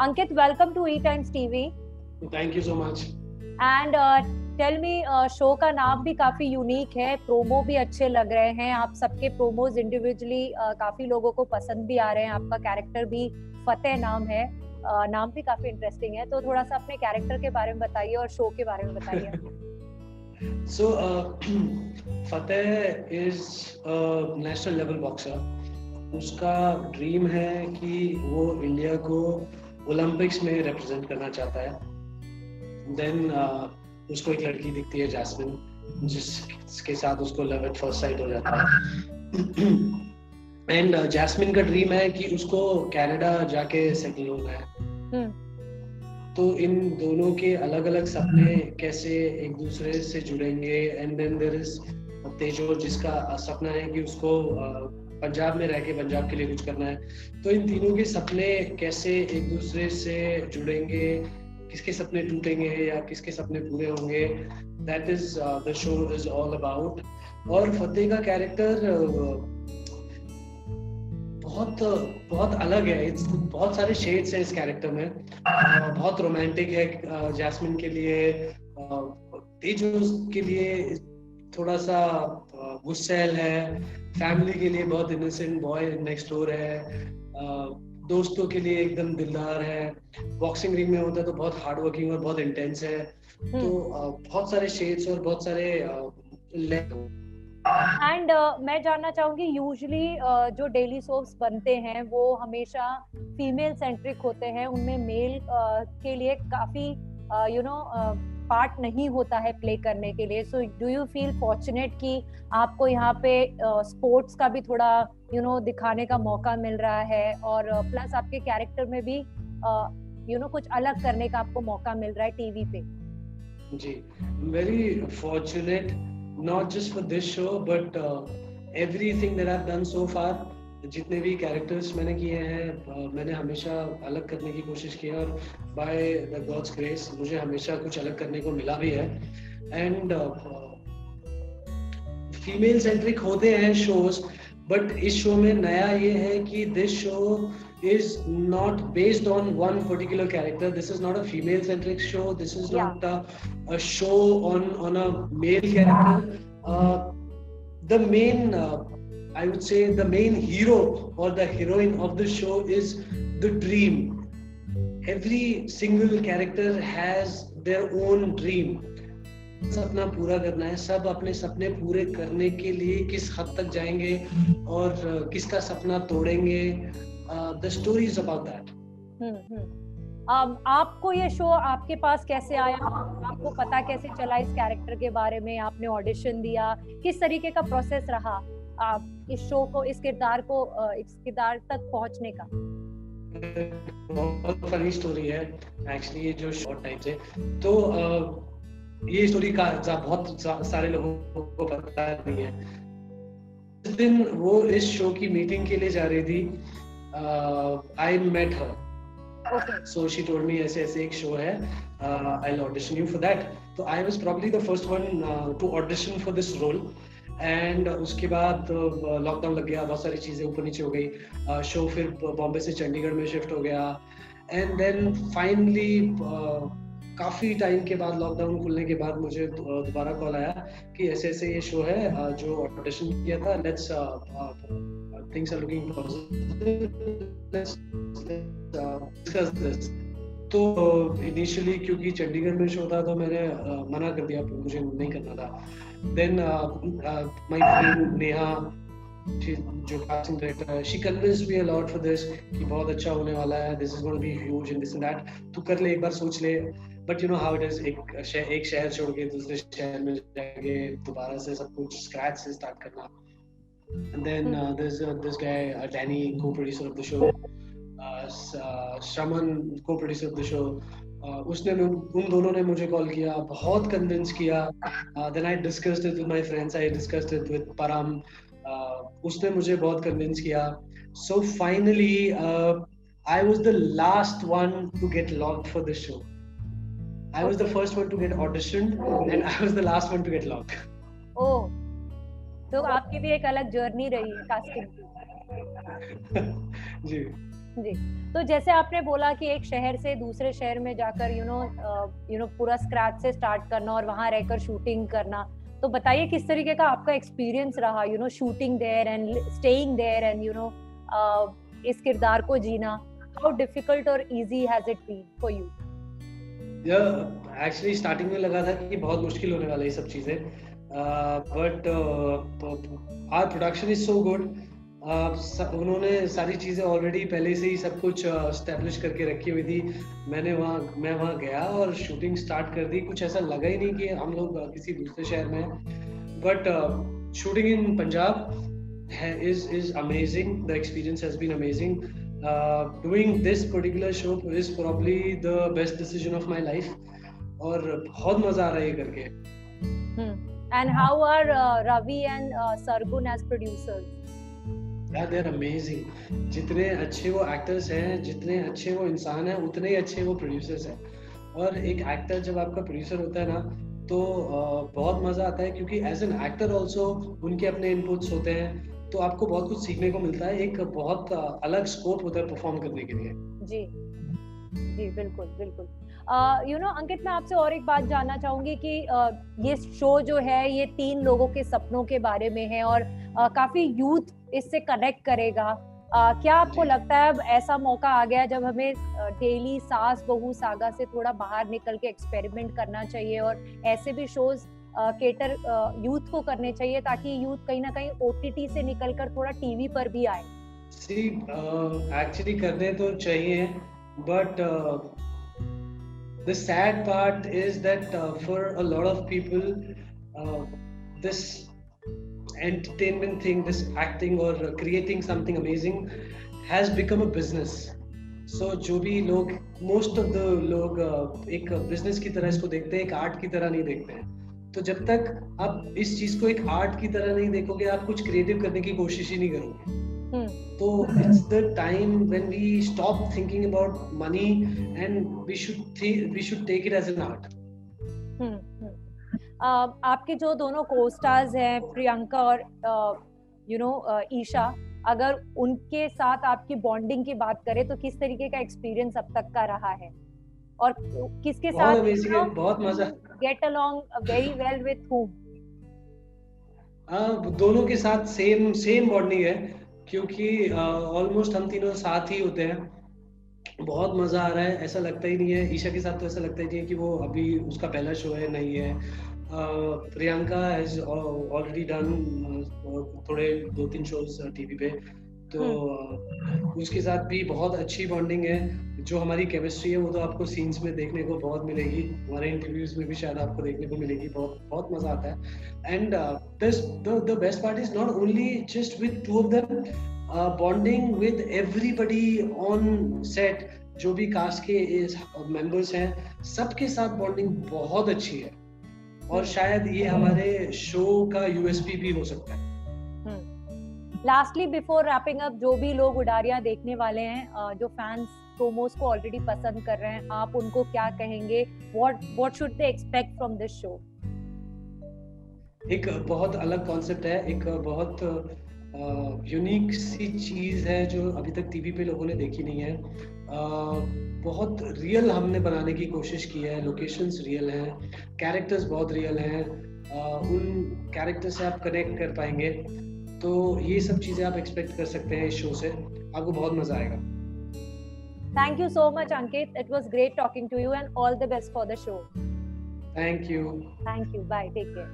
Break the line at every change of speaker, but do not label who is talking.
Ankit, welcome to E-Times TV.
Thank you so much.
And tell me, show का नाम भी काफी unique है, प्रोमो भी अच्छे लग रहे हैं, आप सबके प्रोमोज इंडिविजुअली काफी लोगों को पसंद भी आ रहे हैं, आपका कैरेक्टर भी फतेह नाम है, नाम भी काफी इंटरेस्टिंग है, तो थोड़ा सा अपने कैरेक्टर के बारे में बताइए और शो के बारे में बताइए.
So Fateh is a national level boxer. उसका ड्रीम है कि वो इंडिया को ओलंपिक्स में रिप्रेजेंट करना चाहता है. देन उसको एक लड़की दिखती है जैस्मिन, जिसके साथ उसको लव एट फर्स्ट साइट हो जाता है. एंड जैस्मिन का ड्रीम है कि उसको कनाडा जाके सेटल होना है. तो इन दोनों के अलग अलग सपने कैसे एक दूसरे से जुड़ेंगे. एंड देन देयर इज तेजो, जिसका सपना है कि उसको पंजाब में रह के पंजाब के लिए कुछ करना है. तो इन तीनों के सपने कैसे एक दूसरे से जुड़ेंगे, किसके सपने टूटेंगे या किसके सपने पूरे होंगे, that is the show is all about. और फतेह का कैरेक्टर बहुत अलग है. बहुत सारे शेड्स हैं इस कैरेक्टर में. बहुत रोमांटिक है जैस्मिन के लिए, तेजो के लिए थोड़ा सा गुस्सैल है, फैमिली के लिए बहुत इनोसेंट बॉय नेक्स्ट डोर है, दोस्तों के लिए एकदम दिलदार है, बॉक्सिंग रिंग में होता है तो बहुत हार्ड वर्किंग और बहुत इंटेंस है. तो बहुत सारे शेड्स और बहुत सारे
एंड मैं जानना चाहूंगी, यूजुअली जो डेली सोप्स बनते हैं वो हमेशा फीमेल सेंट्रिक होते हैं, उनमें मेल के लिए काफी पार्ट नहीं होता है प्ले करने के लिए. So do you feel fortunate कि आपको यहाँ पे स्पोर्ट्स का भी थोड़ा दिखाने का मौका मिल रहा है, और प्लस आपके कैरेक्टर में भी कुछ अलग करने का आपको मौका मिल रहा है टीवी पे?
जी, very fortunate, not just for this show but everything that I've done so far. जितने भी कैरेक्टर्स मैंने किए हैं मैंने हमेशा अलग करने की कोशिश की है, और बाय द गॉड्स ग्रेस मुझे हमेशा कुछ अलग करने को मिला भी है. एंड फीमेल सेंट्रिक होते हैं शोज, बट इस शो में नया ये है कि this show is not based on one particular character. This is not a female centric show. This is not a show on a male character. The main I would say the main hero or the heroine of the show is the dream. Every single character has their own dream. सपना पूरा करना है, सब अपने सपने पूरे करने के लिए किस हद तक जाएंगे और किसका सपना तोड़ेंगे. The story is about that.
आपको ये शो आपके पास कैसे आया, आपको पता कैसे चला इस कैरेक्टर के बारे में, आपने ऑडिशन दिया, किस तरीके का प्रोसेस रहा आप इस शो को, इस किरदार तक पहुंचने का?
बहुत फनी स्टोरी है एक्चुअली ये जो शॉर्ट टाइम से. तो ये स्टोरी का बहुत सारे लोगों को पता नहीं है. जिस दिन वो इस शो की मीटिंग के लिए जा रही थी, I met her.
Okay.
So she told me ऐसे एक शो है, I'll audition you for that. So I was probably the first one to audition for this role. And उसके बाद लॉकडाउन लग गया, बहुत सारी चीजें ऊपर नीचे हो गई. शो फिर बॉम्बे से चंडीगढ़ में शिफ्ट हो गया. एंड देन फाइनली काफी टाइम के बाद, लॉकडाउन खुलने के बाद, मुझे दोबारा कॉल आया कि ऐसे ये शो है जो ऑडिशन किया था, let's things are looking positive, let's discuss this. तो इनिशियली क्योंकि चंडीगढ़ में शो था तो मैंने मना कर दिया, मुझे नहीं करना था. देन माय फ्रेंड नेहा, जो कास्टिंग डायरेक्टर है, she convinced me a lot for this कि बहुत अच्छा होने वाला है, this is going to be huge and this and that, तू कर ले, एक बार सोच ले. But you know how it is, एक शहर छोड़ के दूसरे शहर में जाके दोबारा से सब कुछ स्क्रैच से स्टार्ट करना. And then there's this guy Danny, co-producer of the show, Shraman, co-producer of the show. उन दोनों ने मुझे कॉल किया, बहुत कन्विंस किया. Then I discussed it with my friends, I discussed it with Param. उसने मुझे बहुत कन्विंस किया. So finally I was the last one to get locked for this show. I was the first one to get auditioned and I was the last one to get locked.
Oh. तो आपकी भी एक अलग journey रही है casting
जी.
जी। तो जैसे आपने बोला कि एक शहर से दूसरे शहर में जाकर पूरा स्क्रैच से स्टार्ट करना और वहां रहकर शूटिंग करना, तो बताइए किस तरीके का आपका एक्सपीरियंस रहा shooting there and staying there and इस किरदार को जीना, हाउ डिफिकल्ट और easy has it been for you?
Actually starting में लगा था कि बहुत मुश्किल होने वाला है ये सब चीजें, but our production is so good. उन्होंने सारी चीजें ऑलरेडी पहले से ही सब कुछ एस्टेब्लिश करके रखी हुई थी। मैं वहाँ गया और शूटिंग स्टार्ट कर दी। कुछ ऐसा लगा ही नहीं कि हम लोग किसी दूसरे शहर में हैं। But shooting in Punjab is amazing. The experience has been amazing. Doing this particular show is probably the best decision of my life. और बहुत मजा आ रहा है ये करके।
And how are Ravi and Sargun as producers?
Yeah, they're amazing. जितने अच्छे वो एक्टर्स हैं, जितने अच्छे वो इंसान हैं, उतने ही अच्छे वो प्रोड्यूसर्स हैं। और एक एक्टर जब आपका प्रोड्यूसर होता है ना, तो बहुत मजा आता है, क्योंकि एज एन एक्टर ऑल्सो उनके अपने इनपुट्स होते हैं, तो आपको बहुत कुछ सीखने को मिलता है। एक बहुत अलग स्कोप होता है परफॉर्म करने के लिए।
जी जी, बिल्कुल बिल्कुल। अंकित, मैं आपसे और एक बात जानना चाहूंगी कि ये शो जो है ये 3 लोगों के सपनों के बारे में है और काफी यूथ इससे कनेक्ट करेगा। क्या आपको लगता है अब ऐसा मौका आ गया जब हमें डेली सास बहू सागा से थोड़ा बाहर निकल के एक्सपेरिमेंट करना चाहिए और ऐसे भी शोज केटर यूथ को करने चाहिए, ताकि यूथ कहीं ना कहीं ओटीटी से निकलकर थोड़ा टीवी पर भी आए?
एक्चुअली करने तो चाहिए, but the sad part is that for a lot of people, this entertainment thing, this acting or creating something amazing has become a business. So जो भी लोग, most of the लोग एक business की तरह इसको देखते हैं, एक art की तरह नहीं देखते हैं। तो जब तक आप इस चीज को एक art की तरह नहीं देखोगे, आप कुछ creative करने की कोशिश ही नहीं करोगे। So it's the time when we stop thinking about money and we should take it as an art.
आपके जो दोनों को-स्टार्स हैं प्रियंका और ईशा, अगर उनके साथ आपकी बॉन्डिंग की बात करें तो किस तरीके का एक्सपीरियंस अब तक का रहा है और किसके साथ
बहुत मजा,
get along very well with whom?
दोनों के साथ सेम बॉन्डिंग है, क्योंकि ऑलमोस्ट हम तीनों साथ ही होते हैं। बहुत मजा आ रहा है, ऐसा लगता ही नहीं है। ईशा के साथ तो ऐसा लगता ही नहीं है कि वो अभी उसका पहला शो है, नहीं है। प्रियंका हैज ऑलरेडी डन थोड़े 2-3 शोज टीवी पे, तो उसके साथ भी बहुत अच्छी बॉन्डिंग है। जो हमारी केमिस्ट्री है वो तो आपको सीन्स में देखने को बहुत मिलेगी, हमारे इंटरव्यूज में भी शायद आपको देखने को मिलेगी। बहुत मजा आता है। And the best part is not only just with 2 of them, bonding with everybody on set. जो भी कास्ट के मेंबर्स हैं, सबके साथ बॉन्डिंग बहुत अच्छी है, और शायद ये हमारे शो का यूएसपी भी हो सकता है।
लास्टली बिफोर रैपिंग अप, जो भी लोग उडारियां देखने वाले हैं, जो फैंस प्रोमोस को ऑलरेडी पसंद कर रहे हैं, आप उनको क्या कहेंगे? What should they expect from this show?
एक बहुत अलग कॉन्सेप्ट है, एक बहुत यूनिक सी चीज है जो अभी तक टीवी पे लोगों ने देखी नहीं है। बहुत रियल हमने बनाने की कोशिश की है, लोकेशंस रियल हैं, कैरेक्टर्स बहुत रियल हैं, उन कैरेक्टर से आप कनेक्ट कर पाएंगे। तो ये सब चीजें आप एक्सपेक्ट कर सकते हैं इस शो से, आपको बहुत मजा आएगा।
Thank you so much, Ankit. It was great talking to you, and all the best for the show.
Thank you.
Thank you. Bye. Take care.